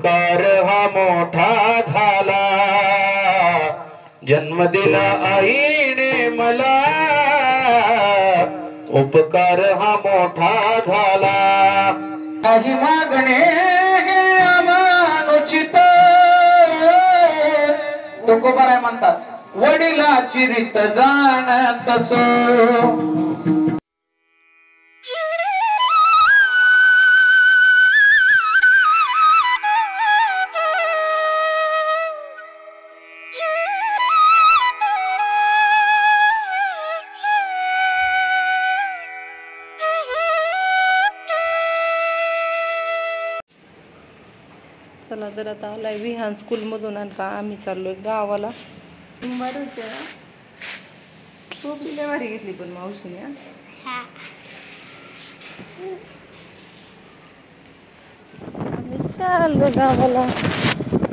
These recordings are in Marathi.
उपकार हा मोठा झाला, जन्म दिला आईने मला, उपकार हा मोठा झाला। काही मागणे हे अमानुचित, तुकोबाराय म्हणतात, वडिलाची रीत जाणत सो। चला तर आता आलाय विहान स्कूलमधून आणि का आम्ही चाललोय गावाला। बरंच आहे, खूप डिलेवरी घेतली पण मावशीने। आम्ही चाललो गावाला।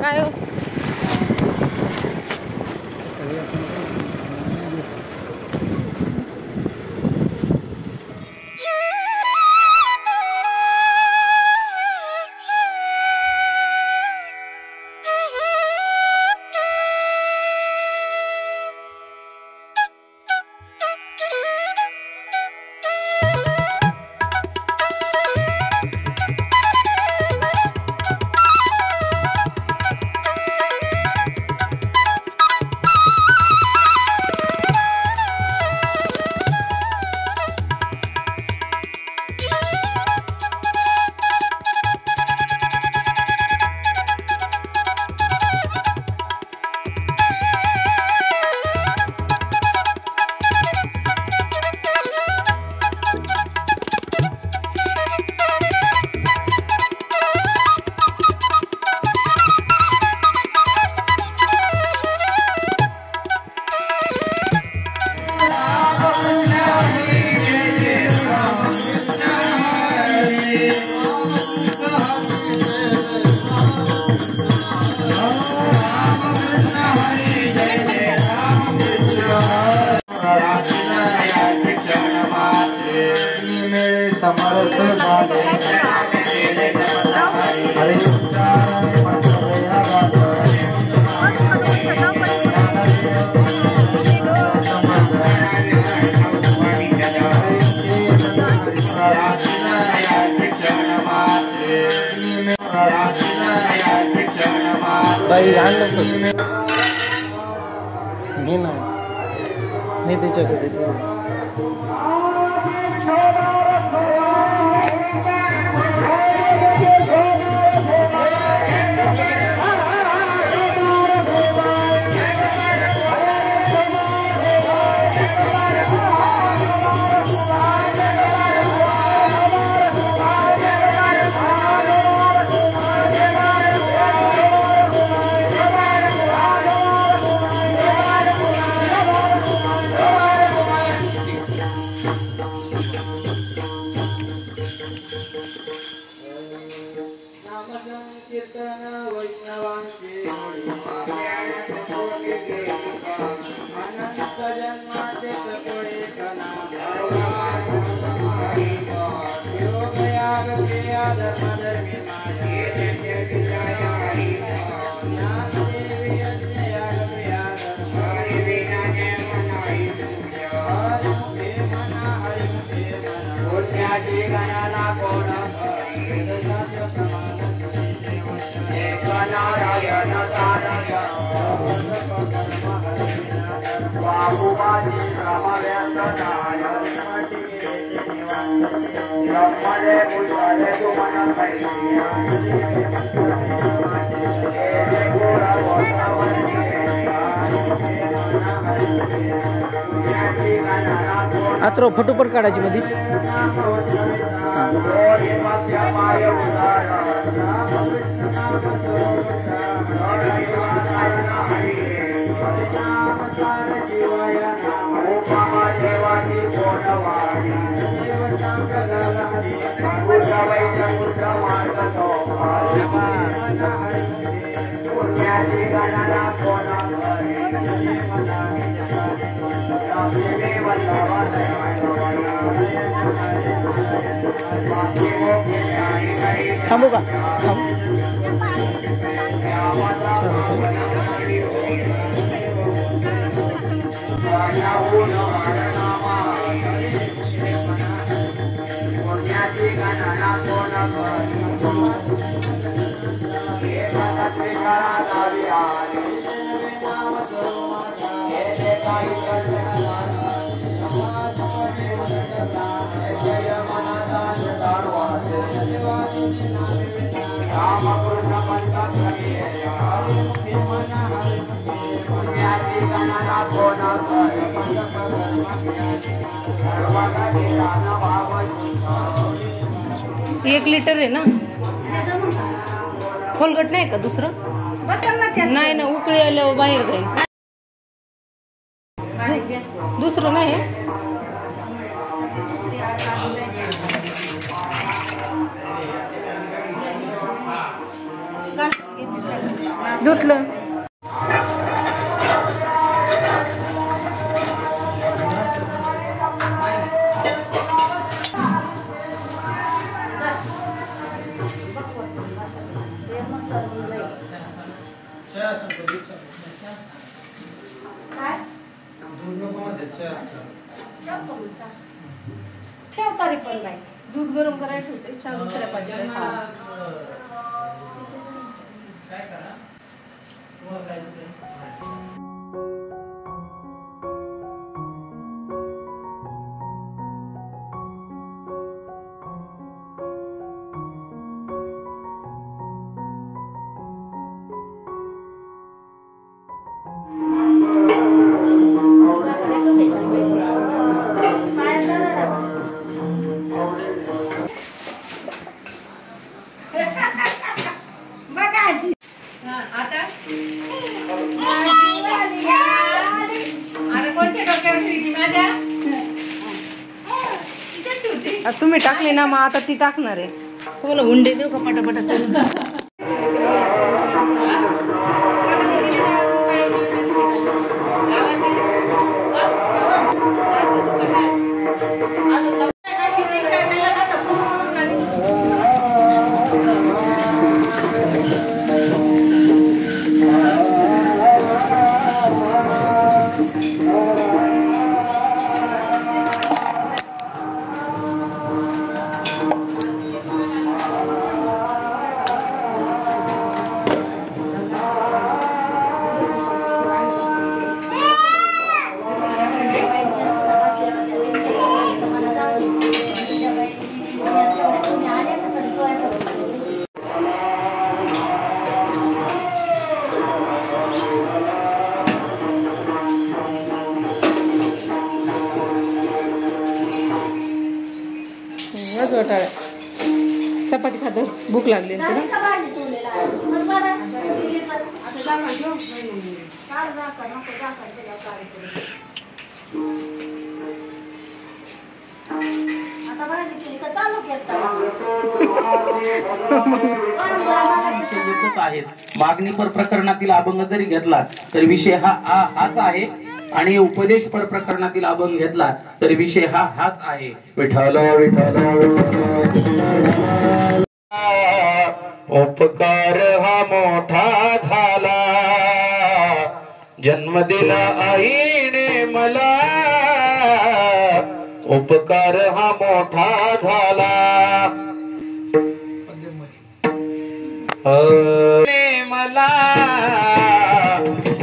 काय हो बाई आणलं घे ना, मी त्याच्याकडे आत्रो फोटो पण काढायची मधीच। थांबू का? एक लिटर आहे ना, खोलगट नाही का दुसरं? नाही ना, उकळी आल्यावर बाहेर जाईल. दुसरं नाही धुतलं. ठेव तरी पण नाही. दूध गरम करायचं होते, चहा दुसऱ्या पाहिजे. तुम्ही टाकली ना, मग आता ती टाकणार आहे. तुम्हाला हुंडे देऊ का पटापटा? चपाती खातो, भूक लागली ना मागणी पर प्रकरणातील अभंग जरी घेतला तर विषय हाच आहे, आणि उपदेश पर प्रकरणातील अभंग घेतला तर विषय हाच आहे. विठ्ठल विठ्ठल उपकार हा मोठा झाला, जन्म दिला आईने मला, उपकार हा मोठा झाला मला,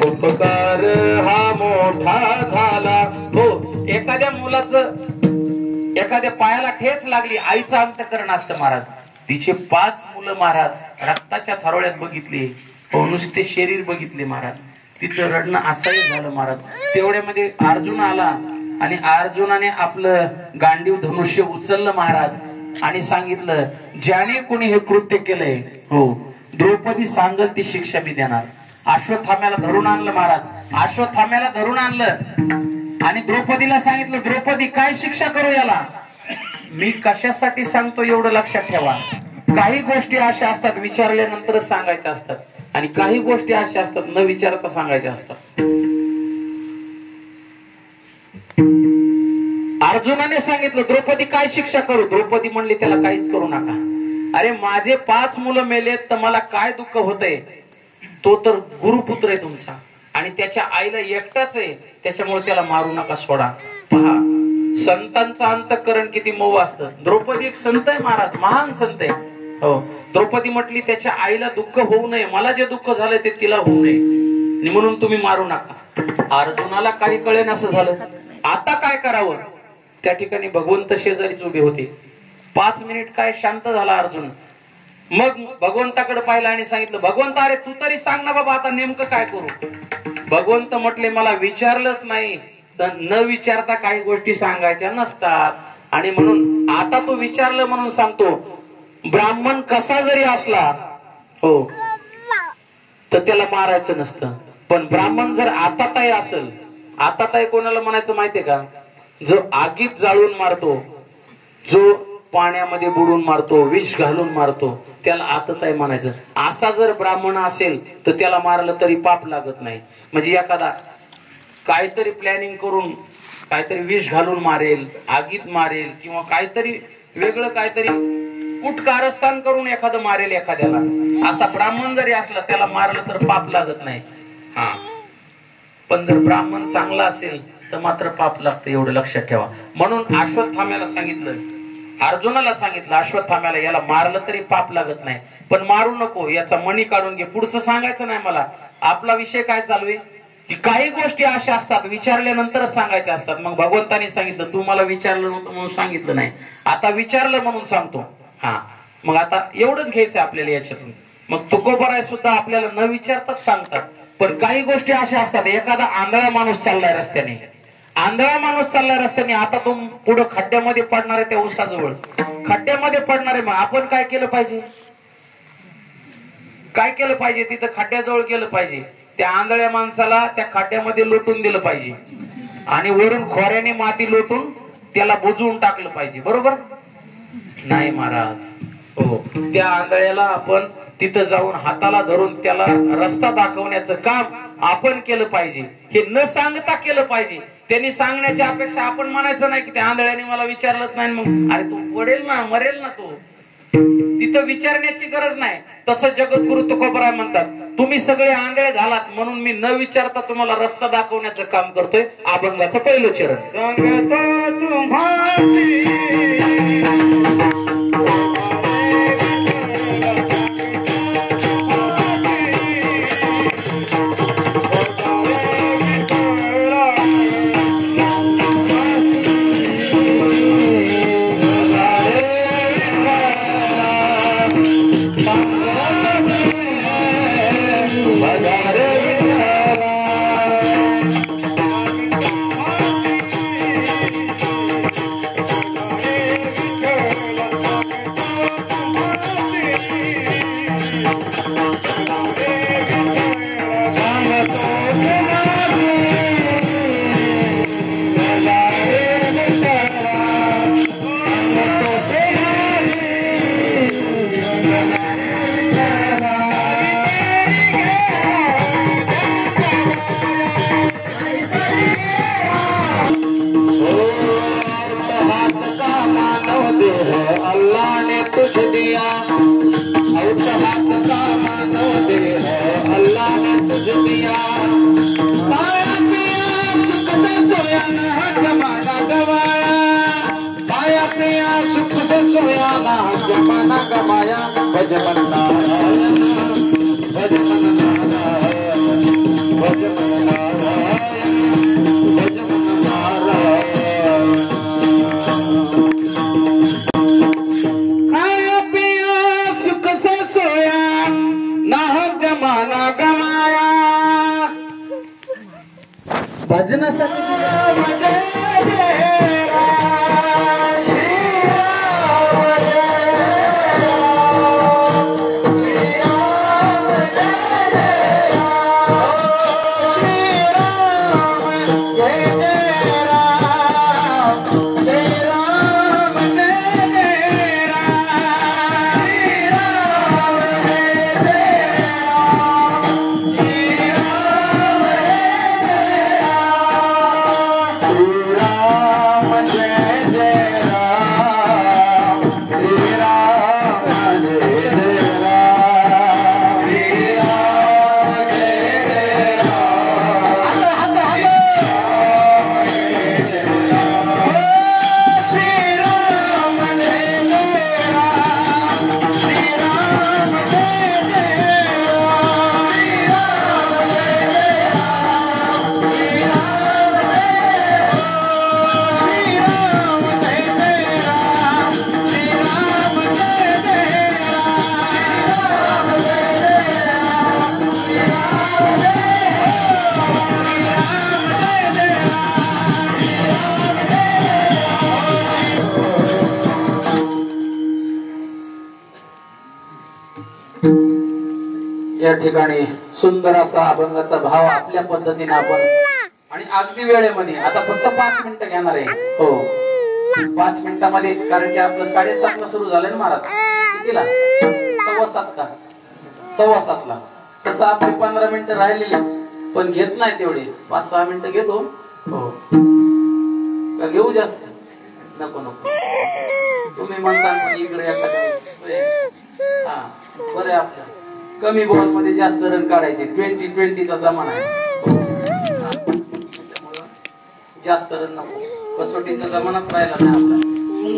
उपकार हा मोठा झाला. हो, एखाद्या मुलाचं एखाद्या पायाला ठेच लागली, आईचं अंतःकरण असतं महाराज. तिचे 5 मुलं महाराज रक्ताच्या थारोळ्यात बघितले, नुसते शरीर बघितले महाराज. तिचं रडणं असंही झालं महाराज. तेवढ्यामध्ये अर्जुन आला आणि अर्जुनाने आपलं गांडीव धनुष्य उचललं महाराज आणि सांगितलं, ज्याने कोणी हे कृत्य केलंय, हो, द्रौपदी सांगल ती शिक्षा मी देणार. अश्वत्थाम्याला धरून आणलं महाराज, अश्वत्थाम्याला धरून आणलं आणि द्रौपदीला सांगितलं, द्रौपदी काय शिक्षा करू याला? मी कशासाठी सांगतो एवढं लक्षात ठेवा. काही गोष्टी अशा असतात विचारल्यानंतरच सांगायच्या असतात, आणि काही गोष्टी अशा असतात न विचारता सांगायच्या असतात. अर्जुनाने सांगितलं, द्रौपदी काय शिक्षा करू? द्रौपदी म्हणली, त्याला काहीच करू नका. अरे माझे 5 मुलं मेलेत तर मला काय दुःख होतंय? तो तर गुरुपुत्र आहे तुमचा आणि त्याच्या आईला एकटाच आहे, त्याच्यामुळे त्याला मारू नका, सोडा. पहा संतांचं अंतःकरण किती मऊ असतं. द्रौपदी एक संत आहे महाराज, महान संत आहे. हो, द्रौपदी म्हटली त्याच्या आईला दुःख होऊ नये, मला जे दुःख झालंय ते तिला होऊ नये, म्हणून तुम्ही मारू नका. अर्जुनाला काही कळेन असं झालं. आता काय करावं? त्या ठिकाणी भगवंत शेजारीच उभे होते. 5 मिनिट काय शांत झाला अर्जुन. मग भगवंताकडे पाहिलं आणि सांगितलं, भगवंत अरे तू तरी सांग ना बाबा, आता नेमकं काय करू? भगवंत म्हटले, मला विचारलंच नाही तर न विचारता काही गोष्टी सांगायच्या नसतात, आणि म्हणून आता तू विचारलं म्हणून सांगतो. ब्राह्मण कसा जरी असला हो तर त्याला मारायचं नसतं, पण ब्राह्मण जर आताताई असेल, आताताई कोणाला म्हणायचं माहितीये का? जो आगीत जाळून मारतो, जो पाण्यामध्ये बुडून मारतो, विष घालून मारतो, त्याला आताताई म्हणायचं. असा जर ब्राह्मण असेल तर त्याला मारलं तरी पाप लागत नाही. म्हणजे एखादा काहीतरी प्लॅनिंग करून काहीतरी विष घालून मारेल, आगीत मारेल, किंवा काहीतरी वेगळं काहीतरी कुटकारस्थान करून एखादं मारेल एखाद्याला, असा ब्राह्मण जरी असला त्याला मारलं तर पाप लागत नाही. हा, पण जर ब्राह्मण चांगला असेल तर मात्र पाप लागतं, एवढं लक्षात ठेवा. म्हणून अश्वत्थाम्याला सांगितलं, अर्जुनाला सांगितलं, अश्वत्थाम्याला याला मारलं तरी पाप लागत नाही, पण मारू नको, याचा मणी काढून घे. पुढचं सांगायचं नाही मला. आपला विषय काय चालू आहे की काही गोष्टी अशा असतात विचारल्यानंतरच सांगायच्या असतात. मग भगवंतानी सांगितलं, तू मला विचारलं नव्हतं म्हणून सांगितलं नाही, आता विचारलं म्हणून सांगतो. हा, मग आता एवढंच घ्यायचं आपल्याला याच्यातून. मग तुकोबराय सुद्धा आपल्याला न विचारताच सांगतात. पण काही गोष्टी अशा असतात, एखादा आंधळा माणूस चाललाय रस्त्याने, आंधळा माणूस चाललाय रस्त्याने, आता तो पुढे खड्ड्यामध्ये पडणार आहे, त्या उसाजवळ खड्ड्यामध्ये पडणार आहे. मग आपण काय केलं पाहिजे? काय केलं पाहिजे? तिथं खड्ड्याजवळ गेलं पाहिजे, त्या आंधळ्या माणसाला त्या खड्ड्यामध्ये लोटून दिलं पाहिजे, आणि वरून खोऱ्याने माती लोटून त्याला बुजवून टाकलं पाहिजे. बरोबर नाही महाराज? हो, त्या आंधळ्याला आपण तिथं जाऊन हाताला धरून त्याला रस्ता दाखवण्याचं काम आपण केलं पाहिजे. हे न सांगता केलं पाहिजे. त्यांनी सांगण्याच्या अपेक्षा आपण म्हणायचं नाही की त्या आंधळ्याने मला विचारलंच नाही, मग अरे तू पडेल ना, मरेल ना तो. तिथं विचारण्याची गरज नाही. तसं जगद्गुरु तुकोबराय म्हणतात, तुम्ही सगळे आंधळे झालात म्हणून मी न विचारता तुम्हाला रस्ता दाखवण्याचं काम करतोय. अभंगाचं पहिलं चरण. जमाना गवाया भजन नारायण, भजन नारायण, भजन नारायण, भजन नारायण। खाया पिया सुख से सोया ना जमाना गवाया, भजन भजन ठिकाणी सुंदर असा अभंगाचा भाव आपल्या पद्धतीने आपण आणि अगदी वेळेमध्ये आता फक्त 5 मिनिटं घेणार आहे. हो 5 मिनिटांमध्ये, कारण की आपलं 7:30 ला सुरू झालंय ना महाराज. कितीला? 7:15 का? 7:15 तसं आपली 15 मिनिटं राहिलेली, पण घेत नाही तेवढे. 5-6 मिनिटं घेतो. हो का घेऊ जास्त? नको नको, तुम्ही म्हणता पण इकडे हा बरं आहे. आपलं कमी बॉल मध्ये जास्त रन काढायचे. 20-20चा जमाना आहे. जास्त रन नको. कसोटीचा जमानाच राहिला नाही आपला.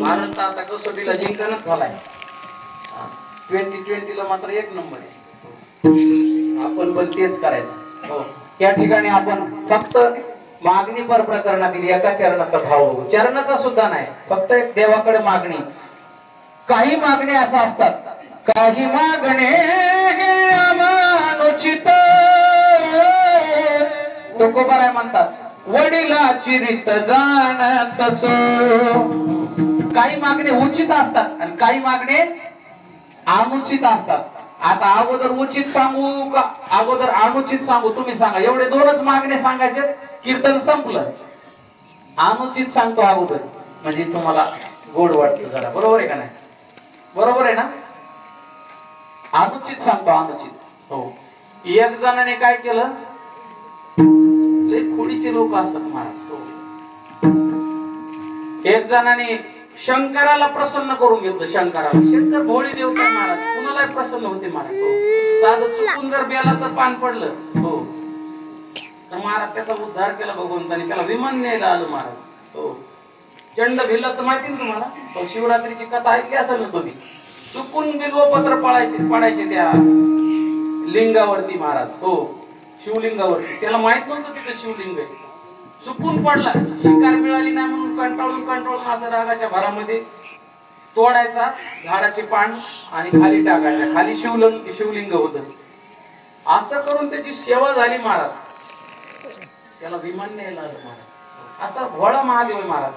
भारत आता कसोटीला जिंकणच झालाय. 20-20ला मात्र 1 नंबर आहे. आपण पण तेच करायचं. हो या ठिकाणी आपण फक्त मागणी पर प्रकरणातील एका चरणाचा भाव बघू. चरणाचा सुद्धा नाही, फक्त एक देवाकडे मागणी. काही मागण्या अशा असतात, काही मागणे अमानुचित तुकोबाराय म्हणतात, वडिलाची रीत जाणत सो. काही मागणे उचित असतात आणि काही मागणे अनुचित असतात. आता अगोदर उचित सांगू का अगोदर अनुचित सांगू? तुम्ही सांगा. एवढे 2च मागणे सांगायचे, कीर्तन संपलं. अनुचित सांगतो अगोदर, म्हणजे तुम्हाला गोड वाटतं जरा. बरोबर आहे का नाही? बरोबर आहे ना? अनुचित सांगतो, अनुचित. हो एक जणाने काय केलं, लय खोडीचे लोक असतात महाराज. हो एक जणाने शंकराला प्रसन्न करून घेतलं. शंकराला, शंकर भोळी देवता महाराज, कुणालाही प्रसन्न होते महाराज. हो साधं चुकून जर बेलाचं पान पडलं, हो तर महाराज त्याचा उद्धार केला भगवंताने. त्याला विमान न्यायला आलं महाराज. हो चंड भिल्लाचं माहिती ना तुम्हाला? हो शिवरात्रीची कथा ऐकली असेल ना तुम्ही. चुकून बिल्वपत्र पडायचे त्या लिंगावरती महाराज. हो शिवलिंगावरती. त्याला माहित नव्हतं तिथं शिवलिंग आहे. चुकून पडला. शिकार मिळाली नाही म्हणून कंटाळून असं रागाच्या भरामध्ये तोडायचा झाडाचे पान आणि खाली टाकायचा. खाली शिवलिंग होत. असं करून त्याची सेवा झाली महाराज. त्याला विमान न्यायला आलं महाराज. असा भोळा महादेव महाराज.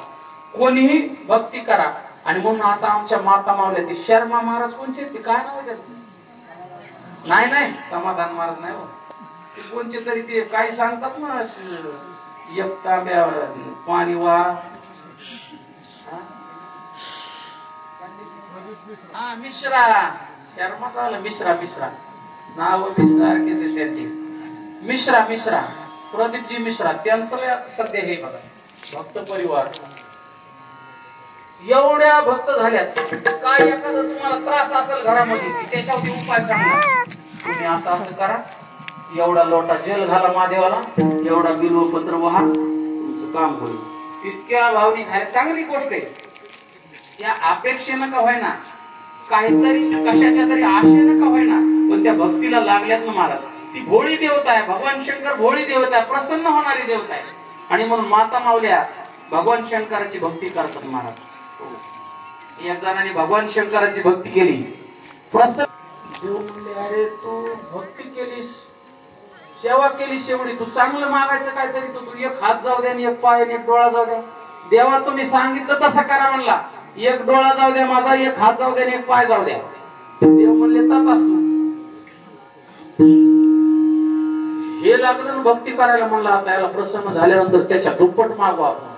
कोणीही भक्ती करा. आणि म्हणून आता आमच्या माता मावल्या ते शर्मा महाराज कोणचे ते काय नाव आहे त्याचं? नाही समाधान महाराज नाही हो. ते कोणचे तरी ते काही सांगतात ना, एक तांब्या पाणी वा. हा मिश्रा. शर्मा झालं मिश्रा. नाव मिश्रा त्याची. मिश्रा प्रदीपजी मिश्रा. त्यांचं सध्या हे बघा भक्त परिवार एवढ्या भक्त झाल्यात. काय एखादा तुम्हाला त्रास असेल घरामध्ये, त्याच्यावरती उपाय सांगा. तुम्ही असं करा, एवढा लोटा जेल घाला महादेवाला, एवढा बिल्वपत्र वाहा, तुमचं काम होईल. इतक्या भावनिक आहे. चांगली गोष्ट आहे. या अपेक्षेनं का होईना, काहीतरी कशाच्या तरी आशेनं का होईना, पण त्या भक्तीला लागल्यात ना महाराज. ती भोळी देवता आहे. भगवान शंकर भोळी देवता आहे, प्रसन्न होणारी देवता आहे. आणि म्हणून माता मावल्या भगवान शंकराची भक्ती करतात महाराज. एक जणांनी भगवान शंकराची भक्ती केली. प्रसन्न देव म्हणले, अरे तू भक्ती केलीस, सेवा केली, शेवटी तू चांगलं मागायचं काहीतरी, तू एक हात जाऊ द्या आणि एक पाय आणि एक डोळा जाऊ द्या. देवा तुम्ही सांगितलं तसं करा म्हणला. एक डोळा जाऊ द्या माझा, एक हात जाऊ द्या आणि एक पाय जाऊ द्या. देव म्हणले तसाच तू. हे लागलं ना भक्ती करायला म्हणला. आता याला प्रसन्न झाल्यानंतर त्याच्या दुप्पट मागू आपण.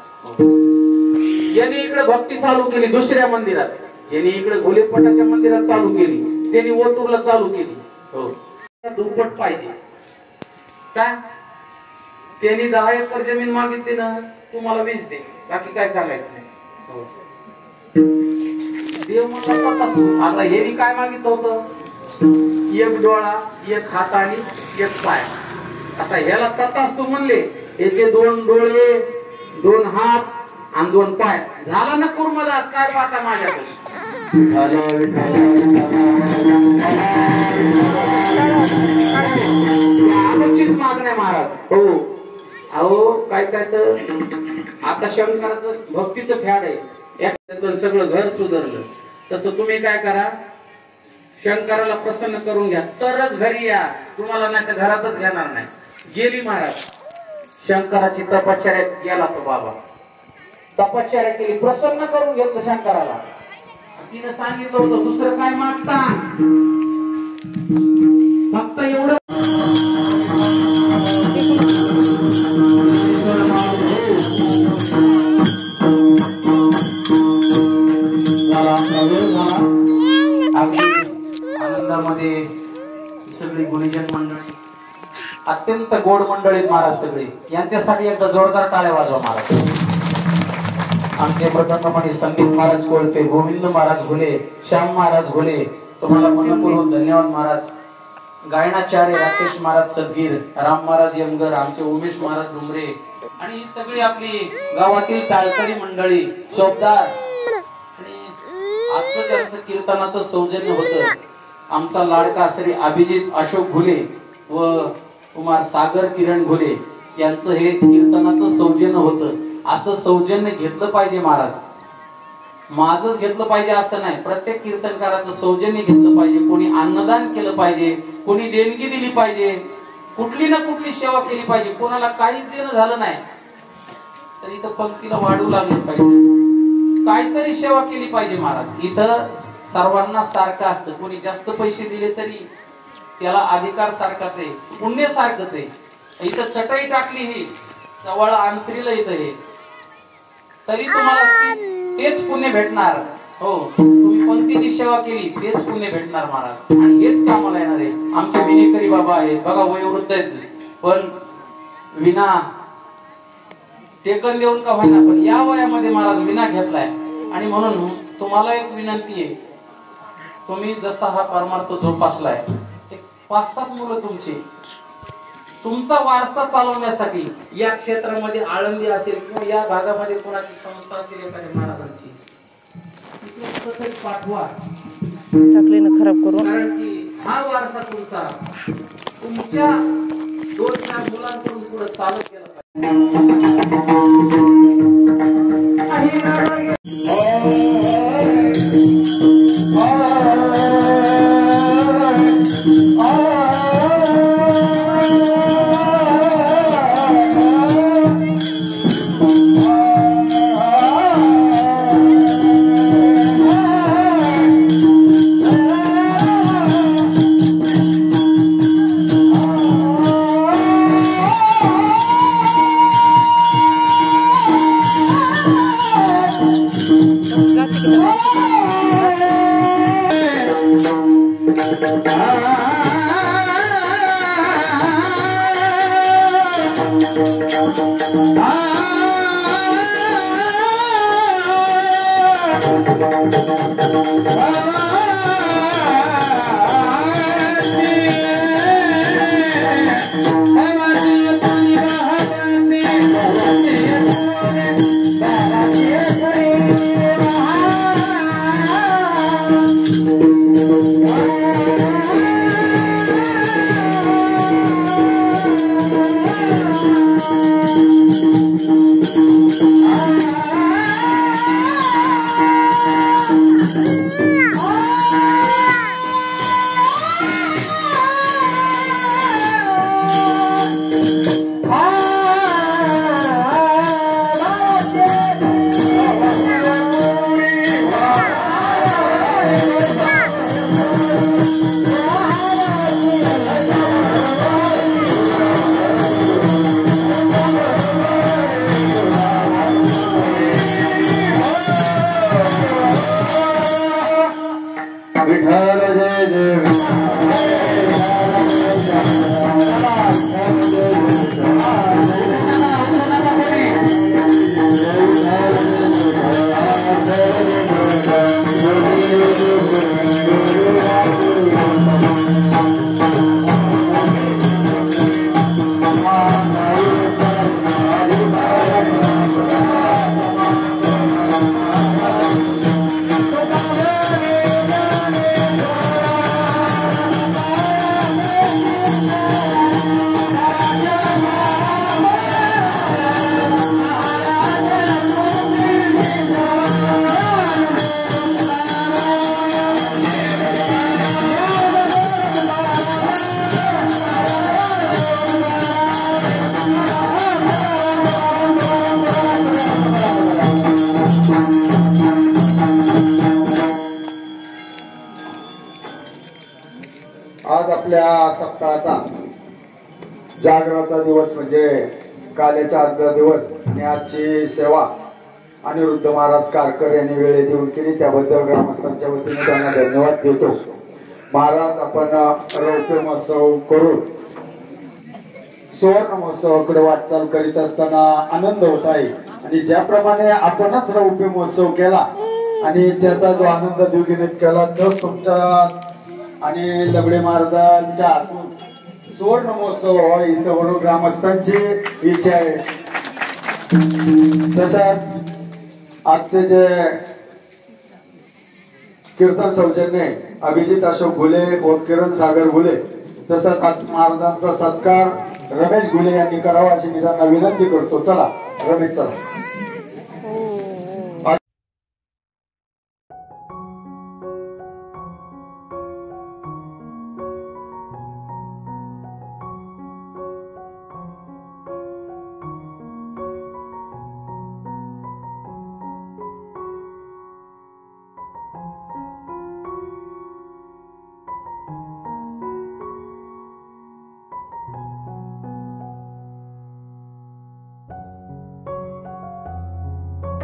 यांनी इकडे भक्ती चालू केली दुसऱ्या मंदिरात, यांनी इकडे घोलेपटाच्या मंदिरात चालू केली, त्यांनी ओतूरला चालू केली. हो दुप्पट पाहिजे काय? त्यांनी 10 एकर जमीन मागितली ना, तुम्हाला 20 दे, बाकी काय सांगायचं नाही. हो देव म्हणला आता हे काय मागितलं होतं? एक डोळा, एक हात आणि एक पाय. आता ह्याला तथास्तु म्हणले, याचे 2 डोळे, 2 हात आणि 2 पाय. झाला ना कुर्मदास. काय पाहता माझ्याकडे? अनुचित मागण्या महाराज. हो अहो काय तर आता शंकराचं भक्तीचं फॅड आहे. सगळं घर सुधारलं. तसं तुम्ही काय करा, शंकराला प्रसन्न करून घ्या, तरच घरी या. तुम्हाला नाही तर घरातच घेणार नाही. गेली महाराज शंकराची तपश्चर्या. गेला तो बाबा, तपश्चर्या केली, प्रसन्न करून घेतलं शंकराला. तिने सांगितलं होतं दुसरं काय मागता, फक्त फक्त एवढं आनंदामध्ये सगळी गुणीजन मंडळी अत्यंत गोड मंडळीत महाराज सगळे यांच्यासाठी एकदा जोरदार टाळ्या वाजवा महाराज. आमचे प्रथमपणे संदीप महाराज कोळपे, गोविंद महाराज घुले, श्याम महाराज घुले, तुम्हाला मनपूर्वक धन्यवाद महाराज. गायनाचार्य राकेश महाराज सदगीर, राम महाराज यमगर, आमचे उमेश महाराज डुमरे आणि ही सगळी आपली गावातील टाळकरी मंडळी शोभदार. आणि आजचं त्यांचं कीर्तनाचं सौजन्य होतं आमचा लाडका श्री अभिजित अशोक घुले व कुमार सागर किरण घुले यांचं हे कीर्तनाचं सौजन्य होतं. असं सौजन्य घेतलं पाहिजे महाराज. माझंच घेतलं पाहिजे असं नाही, प्रत्येक कीर्तनकाराचं सौजन्य घेतलं पाहिजे. कोणी अन्नदान केलं पाहिजे, कोणी देणगी दिली पाहिजे, कुठली ना कुठली सेवा केली पाहिजे. कोणाला काहीच देणं झालं नाही तर इथं पंक्तीला वाढू लागली पाहिजे, काहीतरी सेवा केली पाहिजे महाराज. इथं सर्वांना सारखं असतं, कोणी जास्त पैसे दिले तरी त्याला अधिकार सारखाच आहे, पुण्य सारखंच आहे. इथं चटई टाकली ही जवळ अंतरीला इथं हे तरी तुम्हाला तेच पुण्य भेटणार. हो, तुम्ही पंक्तीची सेवा केली तेच पुण्य भेटणार महाराज. आणि हेच कामाला येणार आहे. आमचे विनेकरी बाबा आहेत बघा, वयोवृद्ध आहेत पण विना टेकन देऊन का होईना पण या वयामध्ये महाराज विना घेतलाय. आणि म्हणून तुम्हाला एक विनंती आहे, तुम्ही जसा हा परमार्थ जोपासलाय 5-7 मुलं तुमची तुमचा वारसा चालवण्यासाठी या क्षेत्रामध्ये आळंदी असेल किंवा या भागामध्ये कोणाची संस्था असेल एखाद्या महाराजांची पाठवा टाकलेनं खराब करून. कारण की हा वारसा तुमचा तुमच्या 2-4 मुलांकडून पुढे चालत गेला सप्ताहाचा जागराचा दिवस म्हणजे काल्याचा आजचा दिवस आणि आजची सेवा अनिरुद्ध महाराज कारकर यांनी वेळेत येऊन केली, त्याबद्दल ग्रामस्थांच्या वतीने त्यांना धन्यवाद देतो. महाराज, आपण रौप्य महोत्सव करून सुवर्ण महोत्सवाकडे वाटचाल करीत असताना आनंद होत आहे. आणि ज्याप्रमाणे आपणच रौप्य महोत्सव केला आणि त्याचा जो आनंद द्विगुणित केला, तो तुमच्या आणि लबडे महाराजांच्या हातून सुवर्ण महोत्सव व्हावा ही सर्व ग्रामस्थांची इच्छा आहे. तसंच आजचे जे कीर्तन सौजन्य अभिजित अशोक घुले व किरण सागर घुले, तसंच आज महाराजांचा सत्कार रमेश घुले यांनी करावा अशी मी त्यांना विनंती करतो. चला रमेश, चला.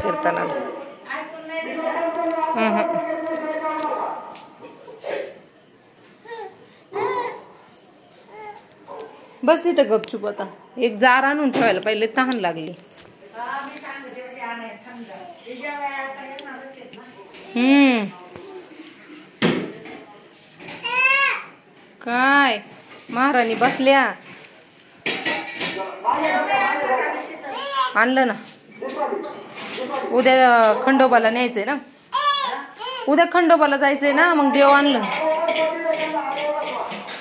कीर्तनाला बस तिथं गपचूप. आता एक जार आणून ठेवायला पहिले, तहान लागली. काय महाराणी बसल्या, आणलं ना. उद्या खंडोबाला न्यायचंय ना, उद्या खंडोबाला जायचंय ना, मग देव आणलं.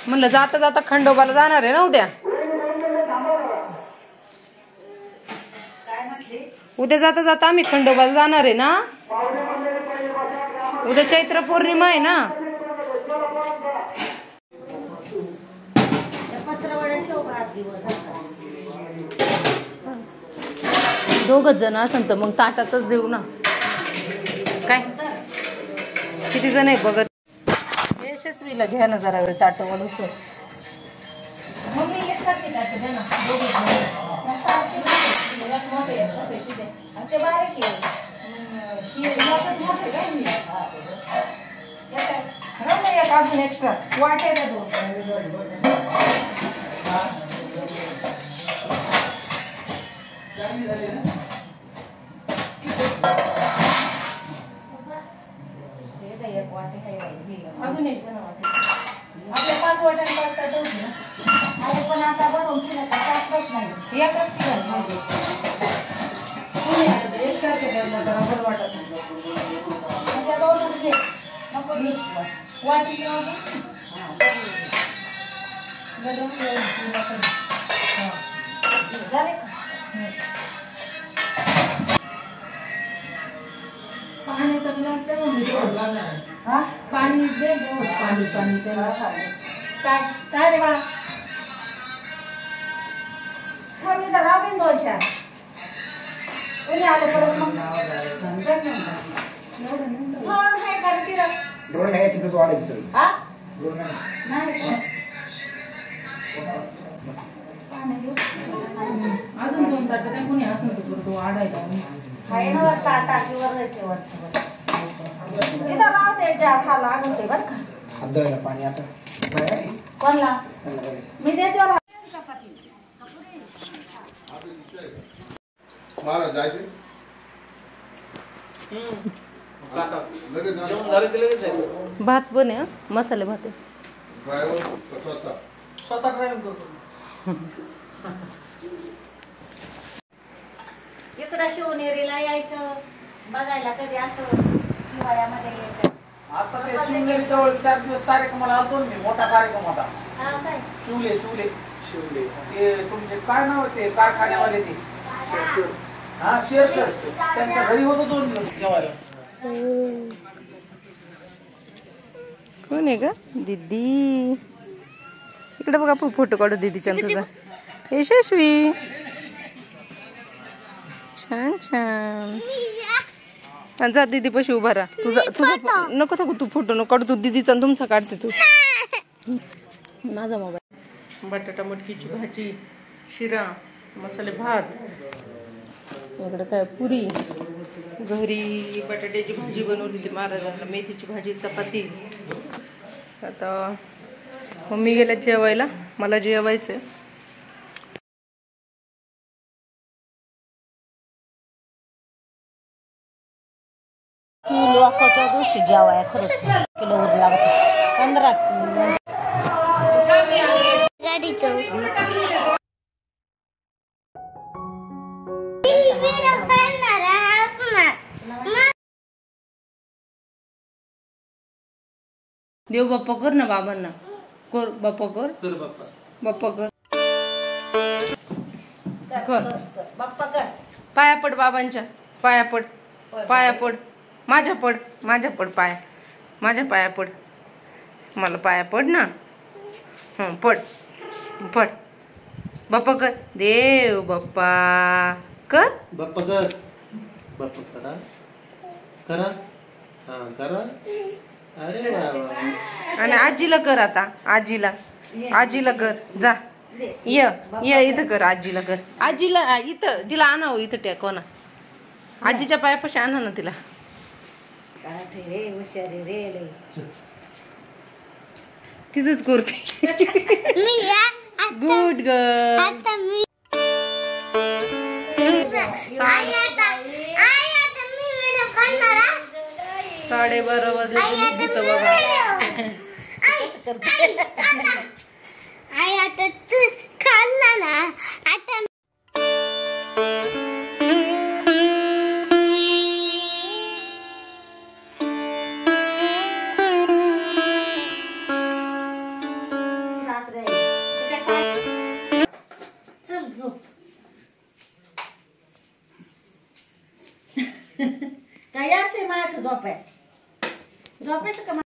म्हणलं जाता जाता खंडोबाला जाणार आहे ना उद्या. उद्या जाता जाता आम्ही खंडोबाला जाणार आहे ना. उद्या चैत्र पौर्णिमा आहे ना. दोघच जण असेल तर मग ताटातच देऊ ना. काय किती जण आहे बघत. यशस्वीला घ्या ना जरा वेळ ताट वाढूस. मम्मी एकसारखी ताट द्या ना. अजून एक्स्ट्रा वाटे द्या दोन. अजून एक आपल्या 5 वाट्यांचा ताट होती ना. पण आता बनवून नाही एकच ठिकाण पाहिजे. तुम्ही आलं तर एक करते त्यांना बरोबर वाटत नाही. वाटी पाण्याचा ग्लास द्या. पाणी दे. पाणी पाणी काय काय रे बाळा. थांबी तर राहून 2-4 कोणी आले परत मग आहे का तिला ड्रोन न्यायची तर वाढायची. हा ड्रोन नाही अजून 2 ताट काय कोणी असं तो वाढायला आहे ना. टाकीवर इथं राहते जार हा लागतोय बरं का. हात धुवायला पाणी आता कोणला मी देते. महाराज जायचे भात पण आहे, मसाले भात आहे. ड्रायव्हर स्वतः ड्रायव्हिंग करतो. इकडं शिवनेरीला यायचं बघायला कधी असं हिवाळ्यामध्ये यायचं. आता ते शिवनेरी जवळ 4 दिवस कार्यक्रमाला आलतो मी. मोठा कार्यक्रम होता. काय शिवले शिवले शिवले ते तुमचे काय नाव ते कारखान्यावाले ते. हा शेअर त्यांच्या घरी होतो 2 दिवस जेवायला. कोण आहे का दीदी. इकडे बघा फोटो काढू दीदीच्या तुझा. यशस्वी छान छान. जा दीदी पशी उभा राहा. तुझा नको तू फोटो नको काढू. तू दीदीचा तुमचा काढते तू. माझा मोबाईल बटाटा मटकीची भाजी, शिरा, मसाले भात, इकडे काय पुरी, घरी बटाट्याची भाजी बनवली होती महाराजांना, मेथीची भाजी, चपाती. आता मम्मी गेल्या जेवायला, मला जेवायचं. लोकांच्या दिवशी जेवाय खरंच किलोवर लागतं 15 गाडीचं देव बाप्पा कर ना बाबांना, कर बाप्पा, कर बाप्पा, कर बाप्पा कर. पाया पड बाबांच्या, पाया पड, पाया पड, माझ्या पड, माझ्या पड पाया, माझ्या पाया पड, मला पाया पड ना. पड पड, बाप्पा कर, देव बाप्पा कर, बाप्पा कर, बाप्पा करा करा, हा करा. अरे बाबा. आणि आजीला कर आता, आजीला, आजीला कर, जा ये इथं कर, आजीला कर, आजीला इथं तिला आणा हो, इथं टेकव ना, आजीच्या पायापाशी आणा ना तिला. तिथंच करते. Good girl. 12:30 वाजले होतं बाबा. आई आता तू खाल्ला ना आता चल झोप. काय याचे माझं झोपाय झोपायचं का?